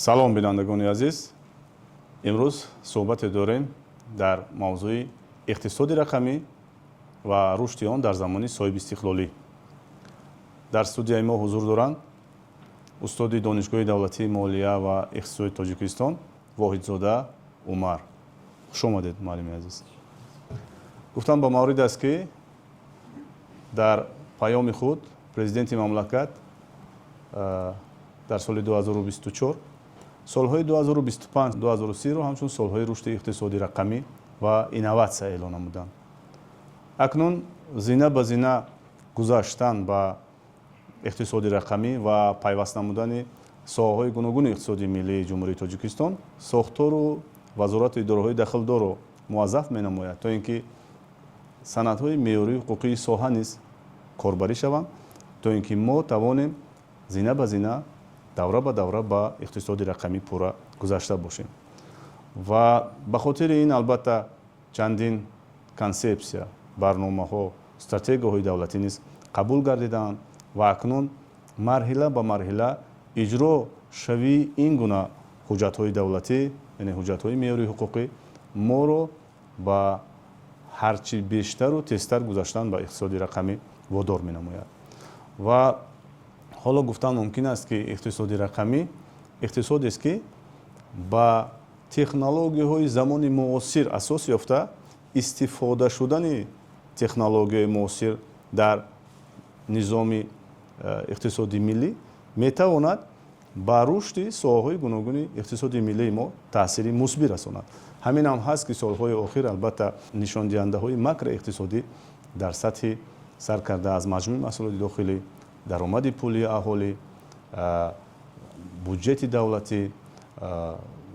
салом бинандагони азиз, имрӯз суҳбате дорем дар мавзӯи иқтисоди рақамӣ ва рушди он дар замони соҳибистиқлолӣ. Дар студияи мо ҳузур доранд устоди донишгоҳи давлатии молия ва иқтисоди Тоҷикистон Воҳидзода Умар. Хуш омадед, муаллими азиз. гуфтам ба маврид аст ки дар паёми худ президенти мамлакат дар соли 2024 солҳои 2025-2030-ро ҳамчун солҳои рушди иқтисоди рақамӣ ва инноватсия эълон намуданд. акнун зина ба зина гузаштан ба иқтисоди рақамӣ ва пайваст намудани соҳаҳои гуногуни иқтисоди миллии ҷумҳурии Тоҷикистон сохтору вазорату идораҳои дахлдорро муаззаф менамояд, то ин ки санадҳои меъёрии ҳуқуқии соҳа низ корбарӣ шаванд, то ин ки мо тавонем зина ба зина давра ба давра ба иқтисоди рақамӣ пурра гузашта бошем. ва ба хотири ин албатта чандин консепсия, барномаҳо, стратегияҳои давлатӣ низ қабул гардидаанд ва акнун марҳила ба марҳила иҷрошавии ин гуна ҳуҷҷатҳои давлатӣ, яъне ҳуҷҷатҳои меъёрии ҳуқуқӣ моро ба ҳарчи бештару тезтар гузаштан ба иқтисоди рақамӣ водор менамояд. ва ҳоло гуфтан мумкин аст ки иқтисоди рақамӣ иқтисодест ки ба технологияҳои замони муосир асос ёфта истифода шудани технологияҳои муосир дар низоми иқтисоди миллӣ метавонад ба рушди соҳаҳои гуногуни иқтисоди миллии мо таъсири мусбит расонад. ҳамин ҳам ҳаст ки солҳои охир албатта нишондиҳандаҳои макроиқтисодӣ дар сатҳи сар карда аз маҷмӯи маҳсулоти дохилӣ, даромади пулии аҳолӣ, буҷети давлатӣ,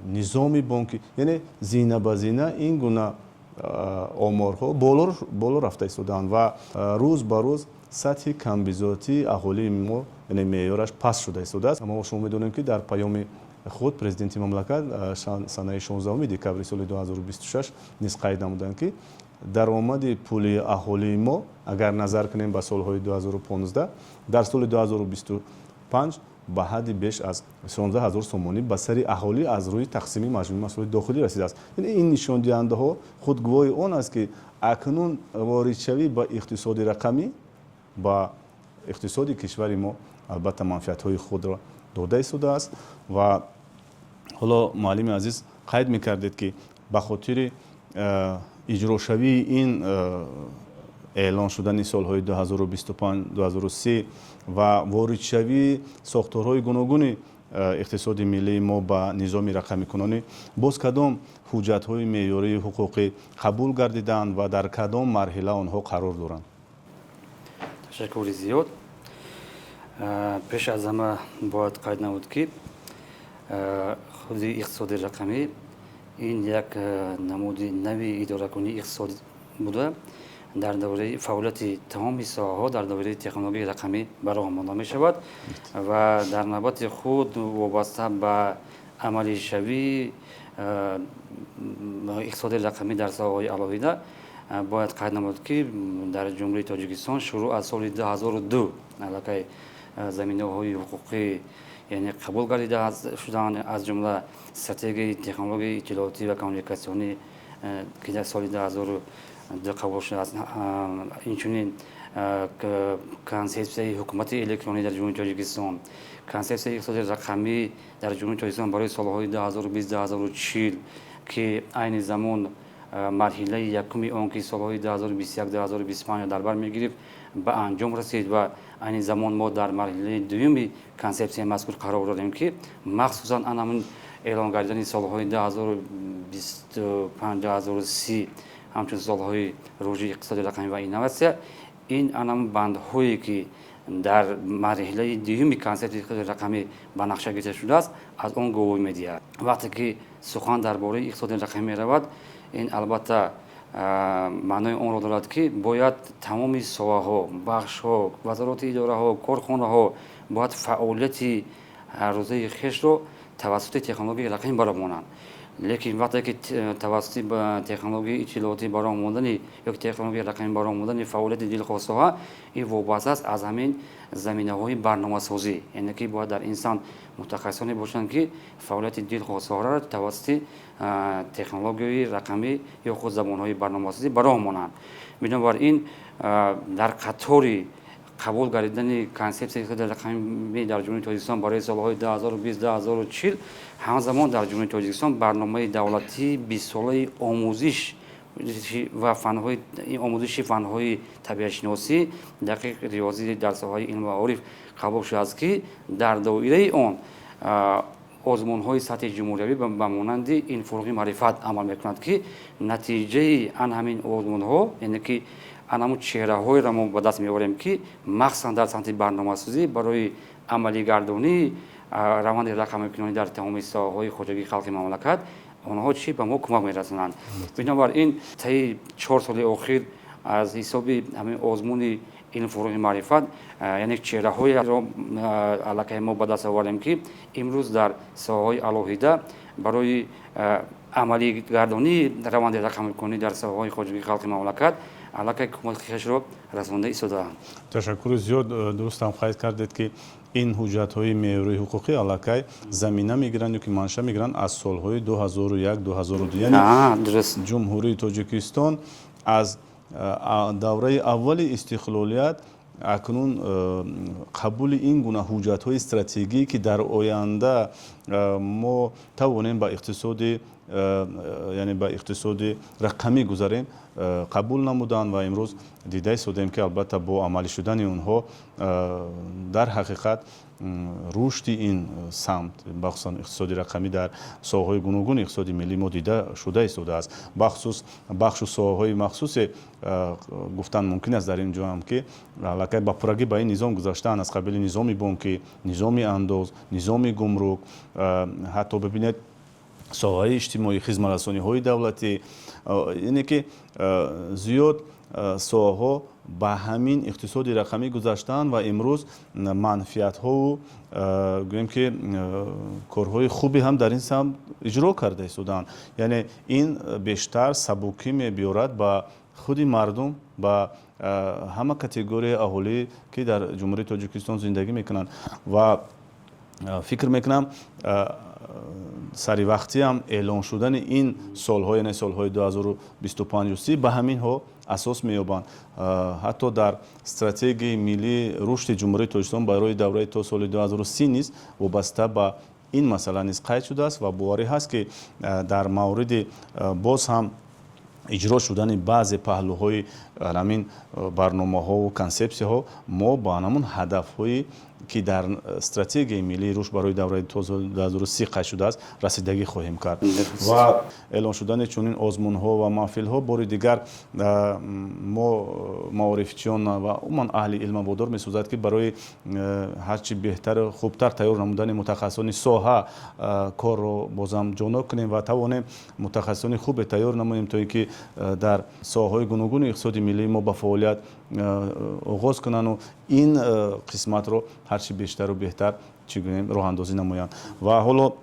низоми бонкӣ, яъне зина ба зина ин гуна оморҳо боло рафта истодаанд ва рӯз ба рӯз сатҳи камбизоатии аҳолии мо, яъне меъёраш паст шуда истодааст. мо шумо медонем ки дар паёми худ президенти мамлакат санаи 16 декабри соли 2026 низ қайд намуданд ки даромади пулии аҳолии мо агар назар кунем ба солҳои 2015 дар соли 2025 ба ҳадди беш аз 16 000 сомонӣ ба сари аҳолӣ аз рӯи тақсими маҷмӯи маҳсулоти дохилӣ расидааст. ин нишондиҳандаҳо худ гувоҳи он аст ки акнун воридшавӣ ба иқтисоди рақамӣ ба иқтисоди кишвари мо албатта манфиатҳои худро дода истодааст. ва ҳоло муаллими азиз қайд мекардед ки ба хотири иҷрошавии ин эълон шудани солҳои 2025-2030 ва воридшавии сохторҳои гуногуни иқтисоди миллии мо ба низоми рақамикунонӣ боз кадом ҳуҷҷатҳои меъёрии ҳуқуқӣ қабул гардидаанд ва дар кадом марҳила онҳо қарор доранд? ташаккури зиёд. пеш аз ҳама бояд қайд намуд ки худи иқтисоди рақамӣ ин як намуди нави идоракунии иқтисод буда дар давраи фаъолияти тамоми соҳаҳо дар давраи технологияи рақамӣ бароҳ монда мешавад ва дар навбати худ вобаста ба амалишавии иқтисоди рақамӣ дар соҳаҳои алоҳида бояд қайд намуд ки дар ҷумҳурии Тоҷикистон шуруъ аз соли 2002 аллакай заминаҳои ҳуқуқӣ яъне қабул гардида шуданд, аз ҷумла стратегияи технологияи иттилоотӣ ва коммуникатсионӣ ки дар соли 2002 қабул шудааст. инчунин консепсияи ҳукумати электронӣ дар ҷумҳурии Тоҷикистон, консепсияи иқтисоди рақамӣ дар ҷумҳурии Тоҷикистон барои солҳои 2020-2040 ки айни замон марҳилаи якуми он ки солҳои 2021-2025 дар бар мегирифт ба анҷом расид ва айни замон мо дар марҳилаи дуюми консепсияи мазкур қарор дорем ки махсусан анамун эълон гардидани солҳои 2025-2030 ҳамчун солҳои рушди иқтисоди рақамӣ ва инноватсия, ин анамун бандҳое ки дар марҳилаи дуюми консепсияи иқтисоди рақамӣ ба нақша гирифта шудааст, аз он гувоҳӣ медиҳад. вақте ки сухан дар бораи иқтисоди рақамӣ меравад, ин албатта маънои онро дорад ки бояд тамоми соҳаҳо, бахшҳо, вазороти идораҳо, корхонаҳо бояд фаъолияти ҳаррӯзаи хешро тавассути технологияи рақамӣ барамонанд. лекин вақте ки тавассути технологияи иттилоотӣ баро омодани ё технологияи рақамӣ баро омодани фаъолияти дилхосоҳа ин вобаста аст аз ҳамин заминаҳои барномасозӣ, яъне ки бояд дар инсон мутахассисоне бошанд ки фаъолияти дилхосоҳаро тавассути технологияи рақамӣ ё худ забонҳои барномасозӣ баро омонанд. Бинобар ин дар қатори қабул гардидани консепсияи рақамӣ дар ҷумҳурии Тоҷикистон барои солҳои 2020-2040 ҳамзамон дар ҷумҳурии Тоҷикистон барномаи давлатии 20-солаи омӯзиш ва омӯзиши фанҳои табиатшиносӣ, дақиқ риёзӣ дар соҳаи илму маориф қабул шудааст ки дар доираи он озмунҳои сатҳи ҷумҳуриявӣ ба монанди ин фуруғи маърифат амал мекунад ки натиҷаи ан ҳамин озмунҳо, яъне ки ан ҳамун чеҳраҳоеро мо ба даст меорем ки махсусан дар самти барномасозӣ барои амалигардонии раванди рақамикунонӣ дар тамоми соҳаҳои хоҷагии халқи мамлакат онҳо чӣ ба мо кӯмак мерасонанд. Бинобар ин таи 4 соли охир аз ҳисоби ҳамин озмуни илм фуруғи маърифат яъне чеҳраҳоеро аллакай мо ба даст овардем ки имрӯз дар соҳаҳои алоҳида барои амалигардонии раванди рақамикунонӣ дар соҳаҳои хоҷагии халқи мамлакат аллакай кӯмаки хешро расонда истодаанд. Ташаккури зиёд. Дурустам қайд кардед ки ин ҳуҷҷатҳои меъёрии ҳуқуқӣ аллакай замина мегиранд ё ки манша мегиранд аз солҳои 2001-2002, яъне ҷумҳурии Тоҷикистон аз давраи аввали истиқлолият акнун қабули ин гуна ҳуҷҷатҳои стратегӣ ки дар оянда мо тавонем ба иқтисоди яъне ба иқтисоди рақамӣ гузарем қабул намуданд ва имрӯз дида истодем ки албатта бо амалӣ шудани онҳо дар ҳақиқат рушди ин самт махсусан иқтисоди рақамӣ дар соҳаҳои гуногуни иқтисоди миллӣ мо дида шуда истодааст. бахусус бахшу соҳаҳои махсусе гуфтан мумкин аст дар ин ҷо ҳам ки аллакай ба пуррагӣ ба ин низом гузаштаанд аз қабили низоми бонкӣ, низоми андоз, низоми гумрук, ҳатто бибинед соҳаи иҷтимоӣ, хизматрасониҳои давлатӣ, яъне ки зиёд соҳаҳо ба ҳамин иқтисоди рақамӣ гузаштаанд ва имрӯз манфиатҳоу гӯем ки корҳои хубе ҳам дар ин самт иҷро карда истодаанд. Яъне ин бештар сабукӣ мебиёрад ба худи мардум, ба ҳама категорияи аҳолӣ ки дар ҷумҳурии Тоҷикистон зиндагӣ мекунанд ва фикр мекунам сари вақтиам эълон шудани ин солҳо, яъне солҳои 2025-30 ба ҳаминҳо асос меёбанд. ҳатто дар стратегияи миллии рушди ҷумҳурии Тоҷикистон барои давраи то соли 2030 низ вобаста ба ин масъала низ қайд шудааст ва боварӣ ҳаст ки дар мавриди боз ҳам иҷро шудани баъзе паҳлӯҳои ҳамин барномаҳо ва консепсияҳо мо ба ҳамун ҳадафҳои ки дар стратегияи миллии рушд барои давраи то соли 2030 қайд шудааст расидагӣ хоҳем кард. ва эълон шудани чунин озмунҳо ва маҳфилҳо бори дигар мо маорифчиён ва умуман аҳли илм водор месозад ки барои ҳарчи беҳтару хубтар тайёр намудани мутахассисони соҳа корро бозам ҷоноб кунем ва тавонем мутахассисони хубе тайёр намоем то ин ки дар соҳаҳои гуногуни иқтисоди миллии мо ба фаъолият оғоз кунанду ин қисматро ҳарчи бештару беҳтар чӣ гӯем роҳандозӣ намоянд. ва ҳоло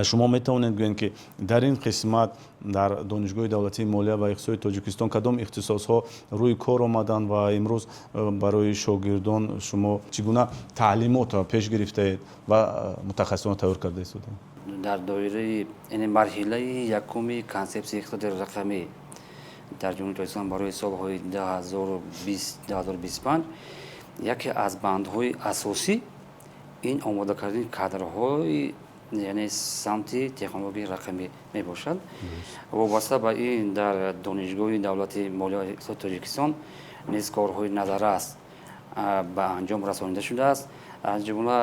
шумо метавонед гӯед ки дар ин қисмат дар донишгоҳи давлатии молия ва иқтисоди Тоҷикистон кадом ихтисосҳо рӯи кор омаданд ва имрӯз барои шогирдон шумо чӣ гуна таълимотро пеш гирифтаед ва мутахассисонро тайёр карда истодед? дар доираи марҳилаи якуми консепсияи иқтисоди рақамӣ дар ҷумҳурии Тоҷикистон барои солҳои 2020-2025 яке аз бандҳои асосӣ ин омода кардани кадрҳои яъне самти технологияи рақамӣ мебошад. вобаста ба ин дар донишгоҳи давлати молия ва иқтисоди Тоҷикистон низ корҳои назаррас ба анҷом расонида шудааст. аз ҷумла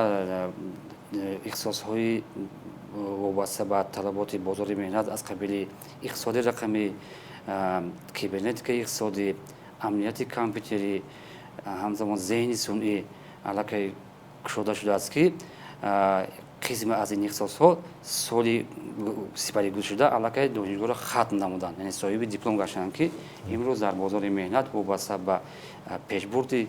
ихтисосҳои вобаста ба талаботи бозори меҳнат аз қабили иқтисоди рақамӣ, кибернетикаи иқтисодӣ, амнияти компютерӣ, ҳамзамон зеҳни сунъӣ аллакай кушода шудааст ки қисме аз ин ихтисосҳо соли сипари гузашта аллакай донишгоҳро хатм намуданд, яъне соҳиби диплом гаштанд ки имрӯз дар бозори меҳнат вобаста ба пешбурди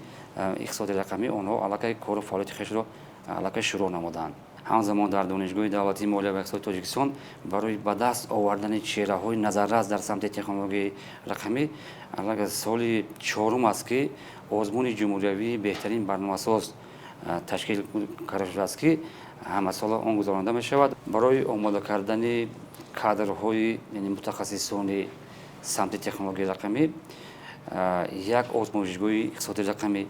иқтисоди рақамӣ онҳо аллакай кору фаъолияти хешро аллакай шурӯъ намуданд. ҳамзамон дар донишгоҳи давлатии молия ва иқтисоди тоҷикистон барои ба даст овардани чеҳраҳои назаррас дар самти технологияи рақамӣ аллакай соли чорум аст ки озмуни ҷумҳуриявии беҳтарин барномасоз ташкил карда шудааст ки ҳамасола он гузаронида мешавад барои омода кардани кадрҳои яъне мутахассисони самти технологияи рақамӣ. як озмоишгоҳи иқтисоди рақамӣ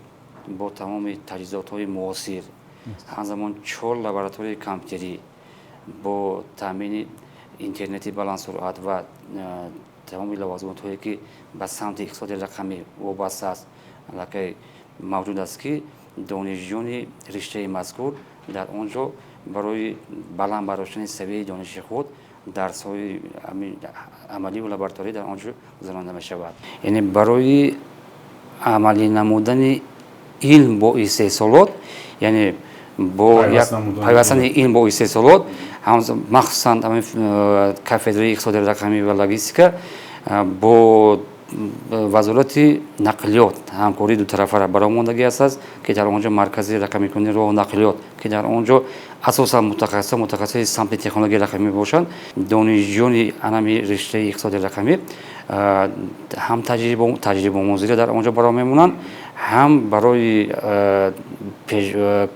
бо тамоми таҷҳизотҳои муосир, ҳамзамон 4 лабораторияи компютерӣ бо таъмини интернети баландсуръат ва тамоми лавозимотҳое ки ба самти иқтисоди рақамӣ вобаста аст аллакай мавҷуд аст ки донишҷӯёни риштаи мазкур дар он ҷо барои баланд бардоштани савияи дониши худ дарсҳои амалию лабораторӣ дар он ҷо гузаронида мешавад. яъне барои амалӣ намудани илм бо истеҳсолот, яъне бо пайвастани илм бо истеҳсолот, махсусан кафедраи иқтисоди рақамӣ ва логистика бо вазорати нақлиёт ҳамкории дутарафара баромондагӣ ҳаст ки дар он ҷо маркази рақамикунии роҳу нақлиёт ки дар он ҷо асосан мутахассиси самти технологияи рақамӣ бошанд. донишҷӯёни анами риштаи иқтисоди рақамӣ ҳам таҷрибаомӯзиро дар он ҷо баро мемонанд, ҳам барои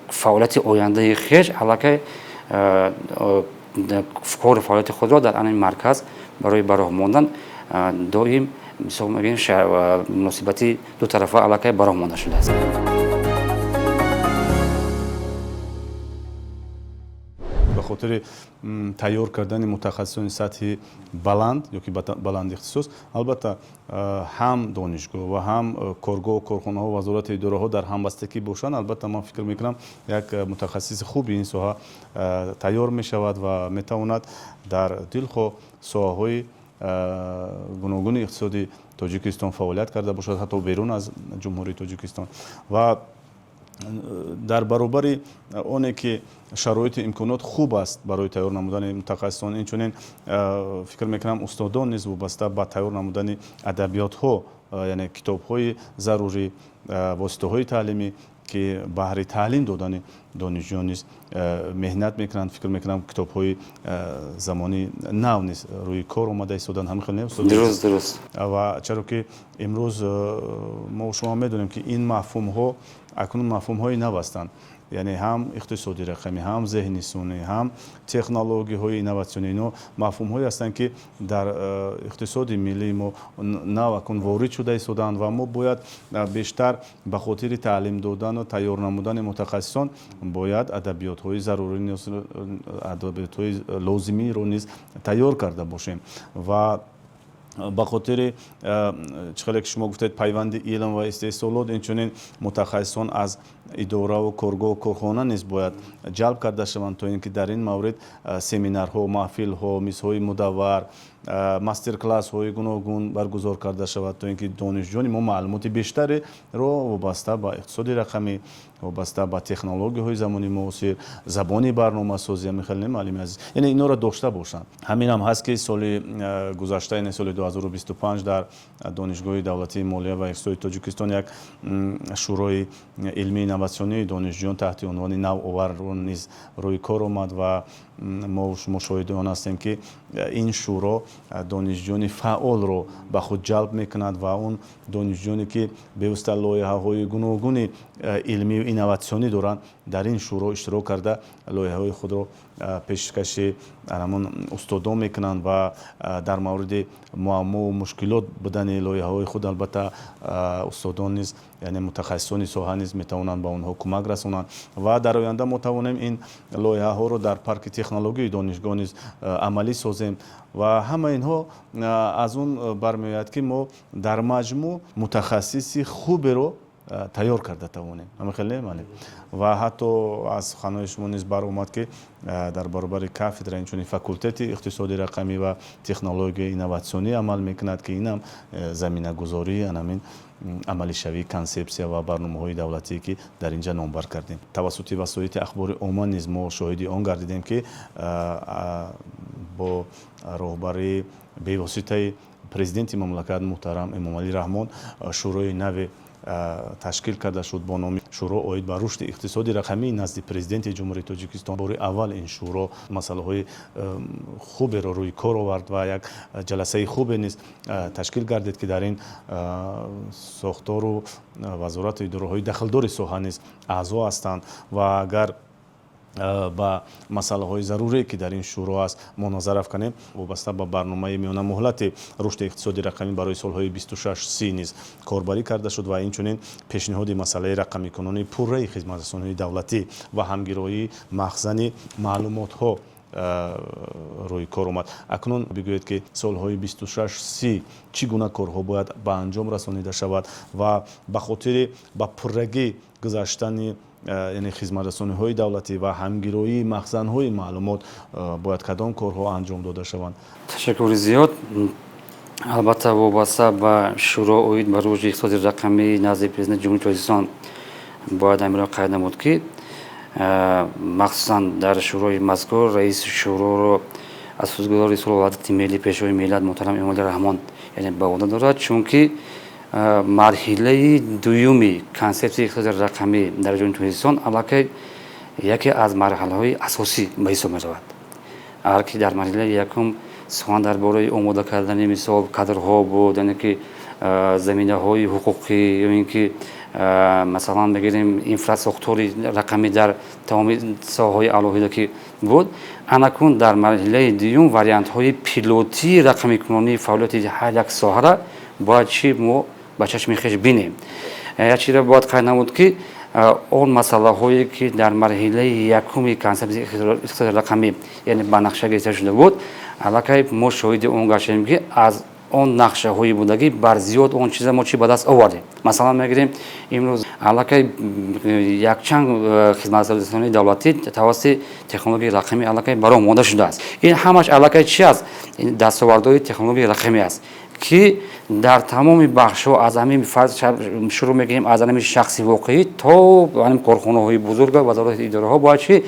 фаъолияти ояндаи хеш аллакай кори фаъолияти худро дар анами марказ барои бароҳ мондан доим муносибати дутарафа аллакай бароҳ монда шудааст. به خاطر تیار کردن متخصصان سطح بلند یا که بلند اختصاص البته هم دانشگاه و هم کارگاه و کارخانه ها و وزارت اداره ها در همبستگی باشند. البته من فکر میکنم یک متخصص خوبی این ساحه تیار می شود و می تواند در دلخواه ساحه های گوناگون اقتصادی تاجیکستان فعالیت کرده باشد، حتی بیرون از جمهوری تاجیکستان. و در برابر آنه که شرایط امکانات خوب است برای تیار نمودن متخصصان، اینچنین فکر میکنم استادان نیز وابسته به تیار نمودن ادبیات ها، یعنی کتاب های ضروری، واسطه های تعلیمی که بهره تعلیم دادن دانشجویان نیز مهنت میکنند. فکر میکنم کتاب های زمانی نو نیز روی کار آمده ایستادن. همین خیلی درست. و چرا که امروز ما شما میدونیم که این مفهوم ها اکنون مفهوم های نو هستند، یعنی هم اقتصادی رقمی، هم ذهنی سونی، هم تکنولوژی های اینواسیونی، اینا مفهوم هایی هستند که در اقتصاد ملی ما نو اکن وارد شده ایستادند و ما باید بیشتر به خاطر تعلیم دادن و تیار نمودن متخصصان باید ادبیات های ضروری، ادبیات های لازمی رو نیز تیار کرده باشیم. و به خاطر چقدر که شما گفتید پیوند علم و استحصالات، اینچنین متخصصان از اداره و کارگاه و کارخانه نیز باید جلب کرده شوند تا اینکه در این مورد سمینارها، محفل‌ها، میزهای مدور، ماستر کلاس های گوناگون برگزار کرده شود تا اینکه دانشجویان ما معلومات بیشتری را وابسته به اقتصاد رقمی، وابسته به تکنولوژی های زمانی معاصر، زبانی برنامه‌سازی میخواهیم معلم عزیز، یعنی اینا را داشته باشند. همین هم هست که سال گذشته، این سال 2025 در دانشگاه دولتی مالیه و اقتصاد تاجیکستان یک شورای علمی اینواسیونی دانشجویان تحت عنوان نوآوران نیز روی کار آمد و ما شاهد آن هستیم که این شورا دانشجویان فعال را به خود جلب میکند و اون دانشجویانی که به واسطه لایحه‌های گوناگون علمی و اینواسیونی دارند در این شورا اشتراک کرده لایحه‌های خود را پیشکش استادان میکنند و در مورد معما و مشکلات بدن لایحه‌های خود البته استادان نیز یعنی متخصصان ساحه نیز میتوانند به اونها کمک رسانند و در آینده ما توانیم این لایحه ها رو در پارک تکنولوژی دانشگاه نیز عملی سازیم و همه اینها از اون برمیآید که ما در مجموع متخصصی خوب رو تیار کرده توانیم. همه خیلی مالی و حتی از خانه شما نیز بر اومد که در برابر کافدرا اینچنین فاکولته اقتصادی رقمی و تکنولوژی اینواسیونی عمل میکند که اینم زمینه گذاری همین عملی شوی کانسپسیا و برنامه‌های دولتی که در اینجا نامبر کردیم. توسط وسایل اخباری عمومی نیز ما شاهد آن گردیدیم که با راهبری به واسطه پرزیدنت مملکت محترم امامعلی رحمان شورای نو ташкил карда шуд бо номи шуро оид ба рушди иқтисоди рақамӣ назди президенти ҷумҳурии тоҷикистон. бори аввал ин шуро масъалаҳои хуберо рӯи кор овард ва як ҷаласаи хубе низ ташкил гардид ки дар ин сохтору вазорату идораҳои дахлдори соҳа низ аъзо ҳастанд ва агар ба масъалаҳои зарурие ки дар ин шуро аст мо назар афканем вобаста ба барномаи миёна муҳлати рушди иқтисоди рақамӣ барои солҳои 26-30 низ корбарӣ карда шуд ва инчунин пешниҳоди масъалаи рақамикунонии пурраи хизматрасонии давлатӣ ва ҳамгироии махзани маълумотҳо рӯи кор омад. акнун бигӯед ки солҳои 26-30 чӣ гуна корҳо бояд ба анҷом расонида шавад ва ба хотири ба пуррагӣ гузаштани яъне хизматрасониҳои давлатӣ ва ҳамгироии махзанҳои маълумот бояд кадом корҳо анҷом дода шаванд? ташаккури зиёд. албатта вобаста ба шуро оид ба рушди иқтисоди рақамӣ назди президенти ҷумҳурии тоҷикистон бояд амиро қайд намуд ки махсусан дар шурои мазкур раиси шуроро асосгузори сулҳу ваҳдати миллӣ пешвои миллат муҳтарам эмомалӣ раҳмон яъне ба ваъда дорад, чунки марҳилаи дуюми консепсияи иқтисоди рақамӣ дар ҷумҳурии тоҷикистон аллакай яке аз марҳилаҳои асосӣ ба ҳисоб меравад. агар ки дар марҳилаи якум сухан дар бораи омода кардани мисол кадрҳо буд, яъне ки заминаҳои ҳуқуқӣ ё ин ки масалан бигирем инфраструктураи рақамӣ дар тамоми соҳаҳои алоҳида ки буд, анакун дар марҳилаи дуюм вариантҳои пилотии рақамикунонии фаъолияти ҳар як соҳара бояд чӣ мо ба чашми хеш бинем. як чизро бояд қайд намуд ки он масъалаҳое ки дар марҳилаи якуми консепсияи иқтисоди рақамӣ яъне ба нақша гирифта шуда буд, аллакай мо шоҳиди он гаштем ки аз он нақшаҳои будагӣ бар зиёд он чиза мо чӣ ба даст овардем. масалан мегирем имрӯз аллакай якчанд хизматрасонии давлатӣ тавассути технологияи рақамӣ аллакай баромонда шудааст. ин ҳамаш аллакай чи аст? дастовардҳои технологияи рақамӣ аст ки дар тамоми бахшҳо аз ҳамин шурӯъ мегирем аз ҳамин шахси воқеӣ то корхонаҳои бузург ва вазорати идораҳо бояд чи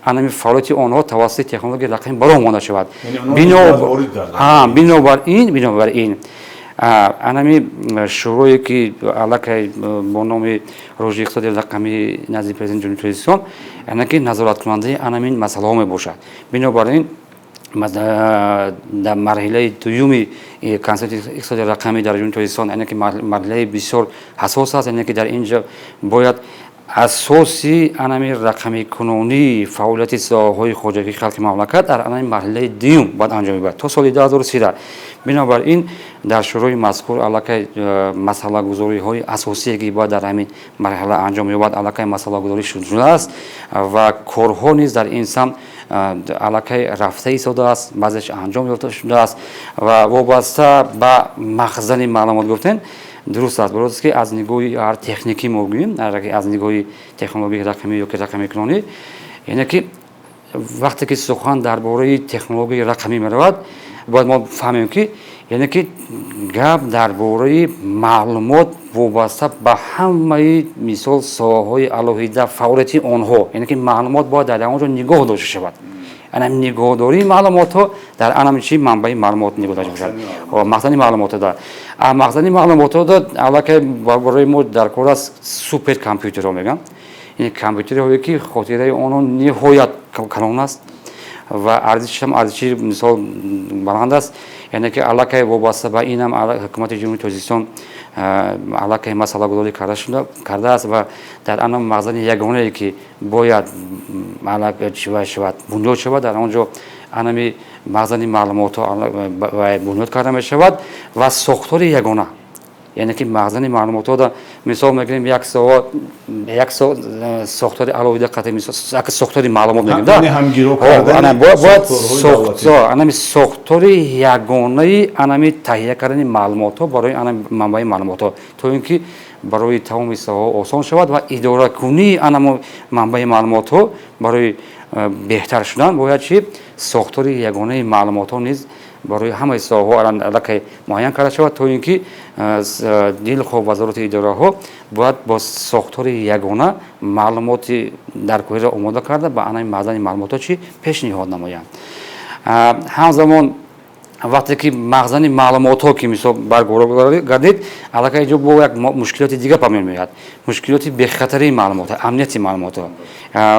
анами фаъолияти онҳо тавассути технологияи рақамӣ баромонда шавад. бинобар ин анами шӯрое ки аллакай бо номи рушди иқтисоди рақамӣ назди президенти ҷумҳурии тоҷикистон яъне назораткунандаи анамин масъалаҳо мебошад. бинобар ин дар марҳилаи дуюми консепсияи иқтисоди рақамӣ дар ҷумҳурии тоҷикистон яъне ки марҳилаи бисёр ҳасос аст, яъне ки дар инҷа бояд асоси анами рақамикунонии фаъолияти соҳаҳои хоҷагии халқи мамлакат дар анами марҳилаи дуюм бояд анҷом ебад то соли 2030. бинобар ин дар шӯрои мазкур аллакай масъалагузориҳои асосие ки бояд дар ҳамин марҳила анҷом ёбад аллакай масъалагузорӣ шудааст ва корҳо низ дар ин самт аллакай рафта истодааст, баъзеаш анҷом ёфта шудааст ва вобаста ба махзани маълумот гуфтен дуруст аст. барост ки аз нигоҳи ҳар техникӣ мо гӯем, аз нигоҳи технологияи рақамӣ ё ки рақамикунонӣ, яъне ки вақте ки сухан дар бораи технологияи рақамӣ меравад, бояд мо фаҳмем ки яъне ки гап дар бораи маълумот вобаста ба ҳамаи мисол соҳаҳои алоҳида фаъолияти онҳо, яъне ки маълумот бояд дар онҷо нигоҳ дошта шавад. нигоҳдории маълумотҳо дар анами чи манбаи маълумот нигоҳ дошта бошад. мақсади маълумотҳо мақсади маълумотҳо аллакай барои мо дар кор аст супер компютерҳо мегӯям. ин компютерҳое ки хотираи онҳо ниҳоят калон аст ва арзишам арзиши мисол баланд аст. яъне ки аллакай вобаста ба инам ҳукумати ҷумҳурии тоҷикистон аллакай масъалагузорӣ кардааст ва дар ана мағзани ягонае ки бояд шавад бунёд шавад, дар онҷо анами мағзани маълумотҳо бунёд карда мешавад ва сохтори ягона, яъне ки мағзани маълумотҳо мисол мегирем як сохтори алоҳида қатъи сохтори маълумот мегирем сохтори ягонаи анами таҳия кардани маълумотҳо барои манбаи маълумотҳо, то ин ки барои тамоми соҳаҳо осон шавад ва идоракунии анамо манбаи маълумотҳо барои беҳтар шудан бояд чи сохтори ягонаи маълумотҳо низ барои ҳамаи соҳаҳо аллакай муайян карда шавад, то ин ки дилхоҳ вазороти идораҳо бояд бо сохтори ягона маълумоти даркориро омода карда ба анами мағзани маълумотҳо чи пешниҳод намоянд. ҳамзамон вақте ки мағзани маълумотҳо ки мисол баргузор гардид аллакай ҷо бо як мушкилоти дигар памён меояд, мушкилоти бехатарии маълумотҳо, амнияти маълумотҳо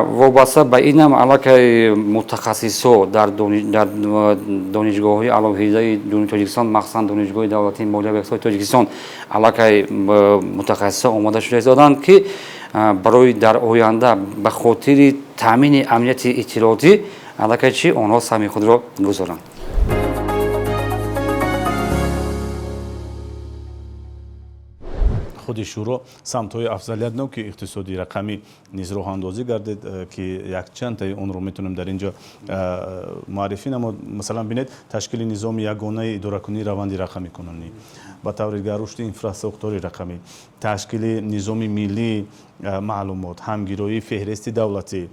вобаста ба инам аллакай мутахассисо дар донишгоҳҳои алоҳидаи ҷумҳурии Тоҷикистон, махсусан донишгоҳи давлатии молия ва иқтисоди Тоҷикистон аллакай мутахассисо омода шуда истоданд ки барои дар оянда ба хотири таъмини амнияти иттилоотӣ аллакай чи онҳо саҳми худро гузоранд. худи шӯро самтҳои афзалиятноки иқтисоди рақамӣ низ роҳандозӣ гардид ки якчандтаи онро метавонем дар инҷо муаррифӣ намуд. Масалан бинед ташкили низоми ягонаи идоракунии раванди рақамикунонӣ, ба таври дигар рушди инфраструктураи рақамӣ, ташкили низоми миллии маълумот, ҳамгироии феҳристи давлатӣ,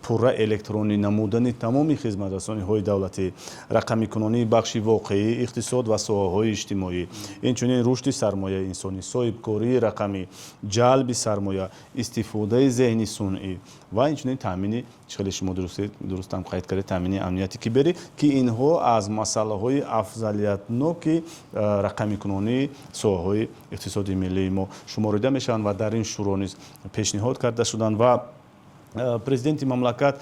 пурра электронӣ намудани тамоми хизматрасониҳои давлатӣ, рақамикунонии бахши воқеӣ иқтисод ва соҳаҳои иҷтимоӣ, инчунин рушди сармояи инсонӣ, соҳибкории рақамӣ, ҷалби сармоя, истифодаи зеҳни сунъӣ ва инчунин таъмини чӣ хеле шумо дурустам қайд кардед, таъмини амнияти киберӣ ки инҳо аз масъалаҳои афзалиятноки рақамикунонии соҳаҳои иқтисоди миллии мо шуморида мешаванд ва дар ин шӯро низ пешниҳод карда шуданд ва президенти мамлакат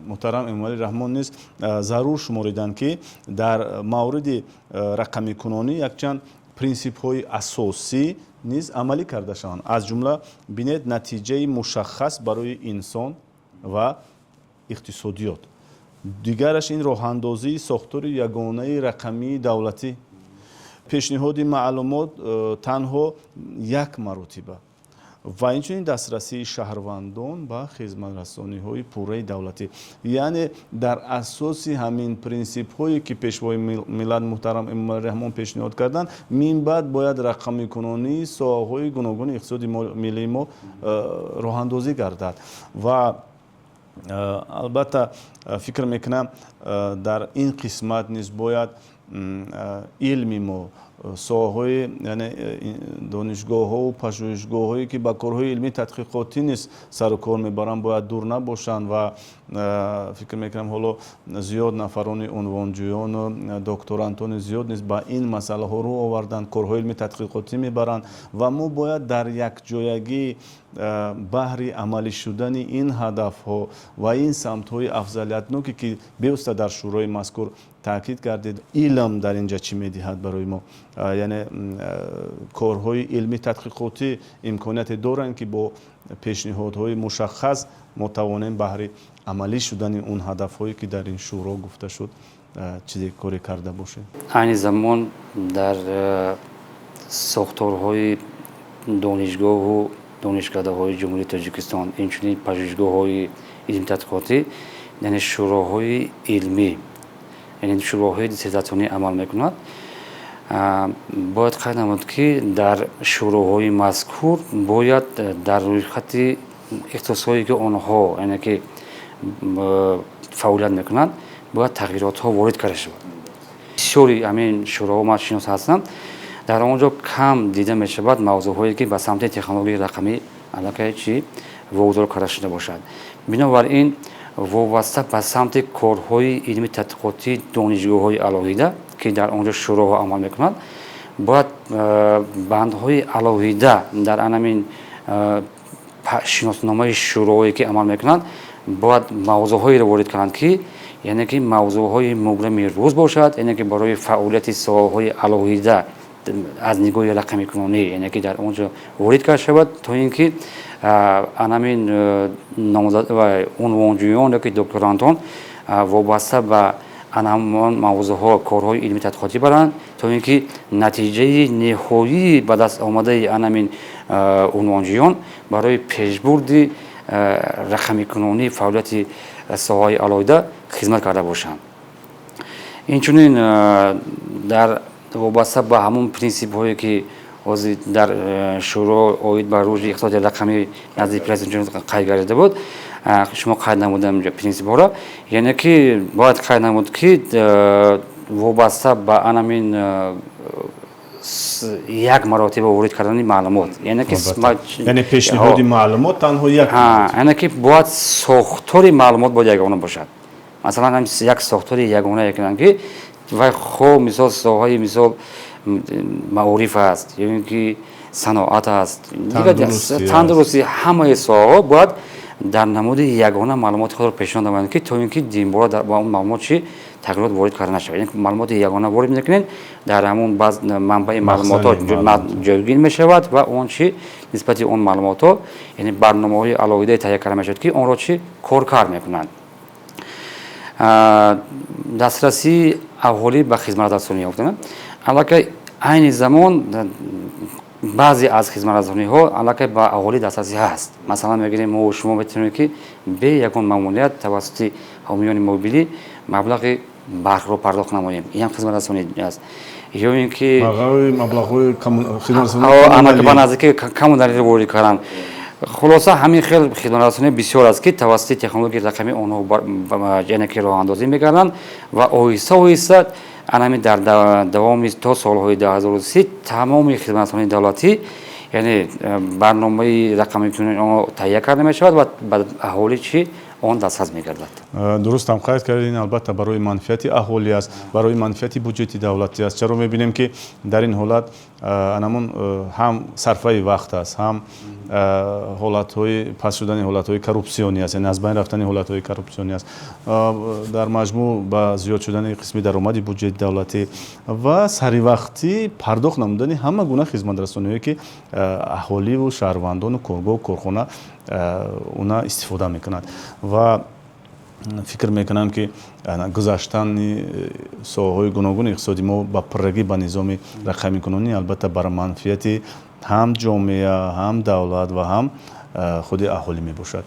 муҳтарам Эмомалӣ Раҳмон низ зарур шумориданд ки дар мавриди рақамикунонӣ якчанд принсипҳои асосӣ низ амалӣ карда шаванд. Аз ҷумла бинед натиҷаи мушаххас барои инсон ва иқтисодиёт. Дигараш ин роҳандозии сохтори ягонаи рақамии давлатӣ, пешниҳоди маълумот танҳо як маротиба ва инчунин дастрасии шаҳрвандон ба хизматрасониҳои пурраи давлатӣ. Яъне дар асоси ҳамин принсипҳое ки пешвои миллат муҳтарам Эмомалӣ Раҳмон пешниҳод карданд, минбаъд бояд рақамикунонии соҳаҳои гуногуни иқтисоди миллии мо роҳандозӣ гардад. Ва албатта фикр мекунам дар ин қисмат низ бояд илми мо соҳаҳои донишгоҳҳоу пажӯҳишгоҳҳое ки ба корҳои илмии тадқиқотӣ низ сару кор мебаранд бояд дур набошанд ва фикр мекунам ҳоло зиёд нафарони унвонҷӯёну докторантони зиёд низ ба ин масъалаҳо рӯ оварданд, корҳои илмии тадқиқотӣ мебаранд ва мо бояд дар якҷоягӣ баҳри амалӣ шудани ин ҳадафҳо ва ин самтҳои афзалиятноке ки бевосита дар шӯрои мазкур таъкид кардед, илм дар инҷа чӣ медиҳад барои мо, яъне корҳои илмии тадқиқотӣ имконияте доранд ки бо пешниҳодҳои мушаххас мо тавонем баҳри амалӣ шудани он ҳадафҳое ки дар ин шӯро гуфта шуд чизе коре карда бошем. айни замон дар сохторҳои донишгоҳу донишкадаҳои ҷумҳурии Тоҷикистон, инчунин пажӯҳишгоҳҳои илми тадқиқотӣ, яъне шӯроҳои илмӣ, яъне шӯроҳои диссертатсионӣ амал мекунад. Бояд қайд намуд ки дар шӯроҳои мазкур бояд дар рӯйхати ихтисосҳое ки онҳо яъне ки фаъолият мекунанд бояд тағйиротҳо ворид карда шавад. бисёри ҳамин шӯроҳо ман шинос ҳастам, дар онҷо кам дида мешавад мавзӯъҳое ки ба самти технологияи рақамӣ аллакай чи вогузор карда шуда бошад. Бинобар ин вобаста ба самти корҳои илми тадқиқотии донишгоҳҳои алоҳида ки дар онҷо шӯроҳо амал мекунад, бояд бандҳои алоҳида дар анамин шиносномаи шӯроҳое ки амал мекунанд бояд мавзӯъҳоеро ворид кунанд ки яъне ки мавзӯъҳои мубрами рӯз бошад, яъне ки барои фаъолияти соҳаҳои алоҳида аз нигоҳи рақамикунонӣ яъне ки дар онҷо ворид карда шавад, то ин ки анамин унвонҷӯён yoki докторантон вобаста ба анамон мавзӯъҳо корҳои илми тадқиқотӣ баранд, то ин ки натиҷаи ниҳоии ба даст омадаи анамин унвонҷӯён барои пешбурди рақамикунонии фаъолияти соҳаи алоҳида хизмат карда бошанд. Инчунин дар вобаста ба ҳамон принсипҳое ки ҳозир дар шӯро оид ба рушди иқтисоди рақамӣ назди президент қайд гардида буд, шумо қайд намудам принсипҳоро, яъне ки бояд қайд намуд ки вобаста ба анамин як маротиба ворид кардани маълумот, яъне ки яъне пешниҳоди маълумот танҳо як, яъне ки бояд сохтори маълумот бояд ягона бошад. Масалан як сохтори ягона ки و خب مثال ساهای مثال معارف است یا اینکه صناعت است تندرستی همه ساها باید در نمود یگانه معلومات خود را پیشنهاد دهند که تا اینکه دینبار در با اون معلومات چی تغییرات وارد کرده نشود. یعنی معلومات یگانه وارد میکنین در همون بعض منبع معلومات جایگزین میشود و اون چی نسبت اون معلومات ها یعنی برنامه‌های علاوه تهیه کرده میشود که اون را چی کار میکنند. دسترسی اهالی به خدمات رسانی یافتن البته عین زمان بعضی از خدمات رسانی ها البته به اهالی دسترسی هست. مثلا میگیم ما و شما میتونیم که به یکون ماموریت توسط حامیان موبیلی مبلغ برق رو پرداخت نماییم. این هم خدمات رسانی است. یا اینکه مبلغ خدمات رسانی آنها که نزدیک کمونالی رو وارد کردن. خلاصه همین خیلی خدمات رسانی بسیار است که توسط تکنولوژی رقمی آنها جنکی راه اندازی می‌کردند و آهسته انمی در دوام تا سالهای 2003 تمام خدمات رسانی دولتی یعنی برنامه رقمی که آن تهیه کرده می‌شود و به اهالی چی اون دسترس می‌گردد. درست هم قید کردین. البته برای منفعت اهالی است، برای منفعت بودجه دولتی است. چرا می‌بینیم که در این حالت انمون هم صرفه وقت است، هم حالت‌های پس شدن حالت‌های کورپسیونی است، یعنی از بین رفتن حالت‌های کورپسیونی است. در مجموع با زیاد شدن قسمی درآمد بودجه دولتی و سری وقتی پرداخت نمودن همه گونه خدمات رسانی‌ای که اهالی و شهروندان و کارگاه و کارخانه اونا استفاده میکنند و فکر میکنم که گذاشتن ساحه‌های گوناگون اقتصادی ما با پرگی به نظام رقمی کنونی البته بر منفعت هم جامعه هم دولت و هم خود اهالی می باشد.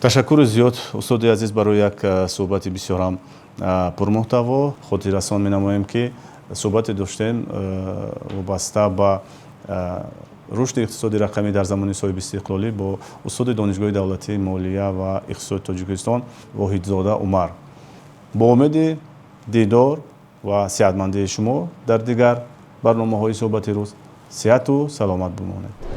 تشکر زیاد استاد عزیز برای یک صحبت بسیار هم پرمحتوا. خاطررسان می نماییم که صحبت داشتیم وابسته به رشد اقتصادی رقمی در زمان صاحب استقلالی با استاد دانشگاه دولتی مالیه و اقتصاد تاجیکستان واحدزاده عمر. با امید دیدار و صحتمندی شما در دیگر برنامه‌های صحبت روز صحت و سلامت بمانید.